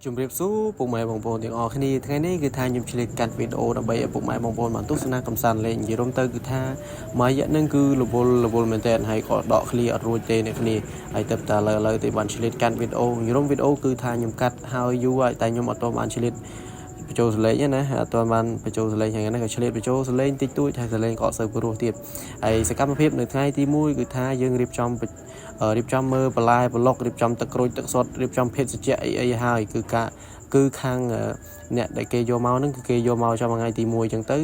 ជំរាបសួរពុកម៉ែបងប្អូនទាំងអស់គ្នាថ្ងៃនេះគឺថាខ្ញុំឆ្លៀតកាត់វីដេអូដើម្បីឲ្យពុកម៉ែបងប្អូនបានទស្សនាកំសាន្តលេងនិយាយរំទៅគឺថាមួយរយៈនឹងគឺរវល់មែនតើហើយក៏ដកឃ្លីអត់រួចទេអ្នកគ្នាហើយទៅតែលើទៅបានឆ្លៀតកាត់វីដេអូនិយាយរំវីដេអូគឺថាខ្ញុំកាត់ហើយយូរហើយតែខ្ញុំអត់ទាន់បានឆ្លៀតបញ្ចូលសលេងណាអត់ទាន់បានបញ្ចូលសលេងហ្នឹងក៏ឆ្លៀតបញ្ចូលសលេងតិចតួចហើយសលេងក៏អត់សូវព្រោះទៀតហើយសកម្មភាពនៅថ្ងៃទី1គឺថាយើងរៀបចំមើលបន្លែប្លុករៀបចំទឹកក្រូចទឹកសុទ្ធរៀបចំភេសជ្ជៈអីហើយគឺខាងអ្នកដែលគេយកមកហ្នឹងគឺគេយកមកtrongថ្ងៃទី1អញ្ចឹងទៅ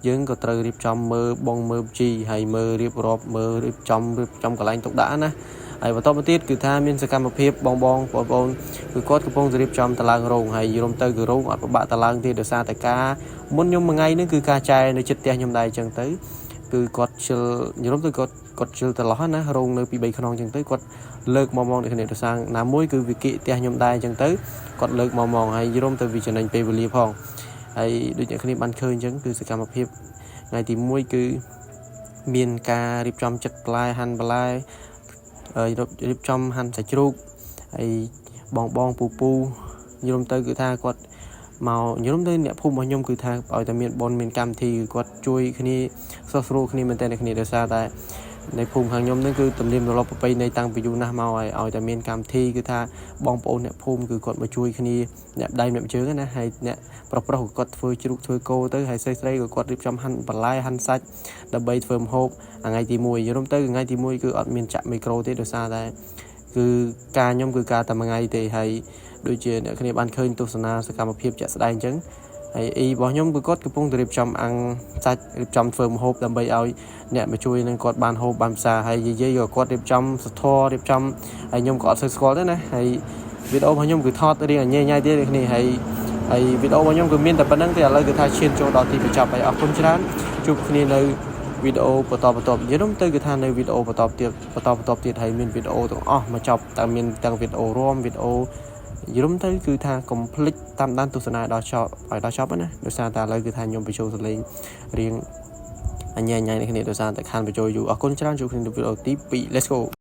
យើងក៏ត្រូវរៀបចំមើលជីហើយមើលរៀបរាប់មើលរៀបចំកន្លែងទុកដាក់ណាហើយបន្តមកទៀតគឺថាមានសកម្មភាពបងប្អូនគឺគាត់កំពុងរៀបចំតឡើងរោងហើយយំទៅគឺរោងអត់ពិបាកតឡើងទេដោយសារតែការមុនខ្ញុំមួយថ្ងៃហ្នឹងគឺការចែនៅចិត្តផ្ទះខ្ញុំដែរអញ្ចឹងទៅគឺគាត់ជិលយំទៅគាត់ជិលតឡោះណារោងនៅពី3ខ្នងអញ្ចឹងទៅគាត់លើកមកដូចគ្នាដោយសារណាមួយគឺវិគិផ្ទះខ្ញុំដែរអញ្ចឹងទៅគាត់លើកមកហើយយំទៅវាចំណេញពេលវេលាផងហើយដូចអ្នកគ្នាបានឃើញអញ្ចឹងគឺសកម្មភាពថ្ងៃទី1គឺមានការរៀបចំចិត្តបន្លែហាន់បន្លែរៀបចំហាន់សាច់ជ្រូកហើយបងពូយំទៅគឺថាគាត់មកយំទៅអ្នកភូមិរបស់ខ្ញុំគឺថាឲ្យតែមានបនមានកម្មវិធីគឺគាត់ជួយគ្នាសោះស្រួលគ្នាមែនតើអ្នកគ្នាដោយសារតែในភូមិខាងខ្ញុំនឹងគឺទំនៀមទម្លាប់ប្រពៃណីតាំងពីយូរណាស់មកឲ្យតែមានកម្មវិធីគឺថាបងប្អូនអ្នកភូមិគឺគាត់មកជួយគ្នាអ្នកដៃអ្នកជើងណាហើយអ្នកប្រុសក៏គាត់ធ្វើជ្រូកធ្វើគោទៅហើយស្រីក៏គាត់រៀបចំហាន់បន្លែហាន់សាច់ដើម្បីធ្វើម្ហូបថ្ងៃទី1យល់ទៅថ្ងៃទី1គឺអត់មានចាក់មីក្រូទេដោយសារតែគឺការខ្ញុំគឺការតែមួយថ្ងៃទេហើយដូចជាអ្នកគ្នាបានឃើញទស្សនាសកម្មភាពជាក់ស្ដែងអញ្ចឹងហើយរបស់ខ្ញុំគឺគាត់កំពុងតែរៀបចំអាំងសាច់រៀបចំធ្វើម្ហូបដើម្បីឲ្យអ្នកមកជួយនឹងគាត់បានហូបបានផ្សារហើយយាយក៏គាត់រៀបចំសធររៀបចំហើយខ្ញុំក៏អត់សូវស្គាល់ទេណាហើយវីដេអូរបស់ខ្ញុំគឺថតរៀងញ៉ៃទៀតនេះគ្នាហើយវីដេអូរបស់ខ្ញុំគឺមានតែប៉ុណ្្នឹងទេឥឡូវគឺថាឈានចូលដល់ទីបញ្ចប់ហើយអរគុណច្រើនជួបគ្នានៅវីដេអូបន្តនិយាយទៅគឺថានៅវីដេអូបន្តទៀតហើយមានវីដេអូទាំងអស់មកចប់តែមានទាំងវីដេអូរួមវីដេអូយល់ទៅគឺថាកុំភ្លេចតាមដានទស្សនាដល់ចប់ឲ្យដល់ចប់ណាដោយសារតែឥឡូវគឺថាខ្ញុំបញ្ចូលសលេងរៀងញ៉ៃនេះគ្នាដោយសារតែខានបញ្ចូលយូរអរគុណច្រើនជួបគ្នានៅវីដេអូទី2 Let's go